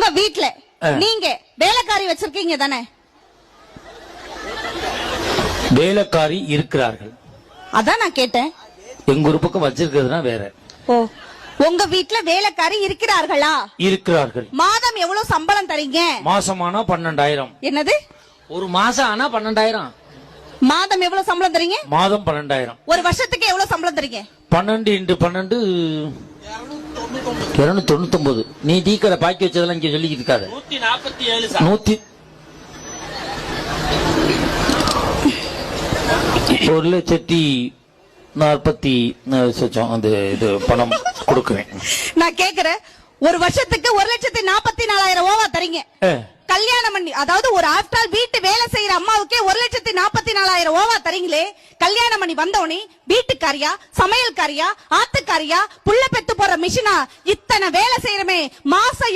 உங்க வீட்ல நீங்க வேலைக்காரி வச்சிருக்கீங்க தானே? வேலைக்காரி இருக்கிறார்கள். அதான் நான் கேட்டேன். எங்க ஒரு பக்கம் வச்சிருக்கிறதுனா வேற. ஓ, உங்க வீட்ல வேலைக்காரி இருக்கிறார்களா? இருக்கிறார்கள். மாதம் எவ்வளவு சம்பளம் தரீங்க? மாசமானா 12,000. என்னது? ஒரு மாசம் ஆனா 12,000. மாதம் எவ்வளவு சம்பளம் தரீங்க? மாதம் 12,000. ஒரு வருஷத்துக்கு எவ்வளவு சம்பளம் தரீங்க? 12 × 12 299. நீ டீ கடை பாக்கி வச்சதெல்லாம் இங்க சொல்லிக்கிட்டு இருக்காது. 147. 1,40,000 அந்த இது பணம் கொடுக்குறேன். நான் கேக்குறேன், ஒரு வருஷத்துக்கு 1,44,000 ஓவா தரீங்க. கல்யாணம் பண்ணி, அதாவது ஒரு ஆஃப்டர் ஆல் வீட்டு வேலை செய்யற அம்மாவுக்கே 1,44,000 ஓவா தரீங்களே. கல்யாணம் பண்ணி வந்தோடனே வீட்டுக்காரியா, சமையல்காரியா, ஆத்துக்காரியா, புள்ள பெத்து போற மிஷினா, இத்தனை வேலை செய்யறமே மாசம்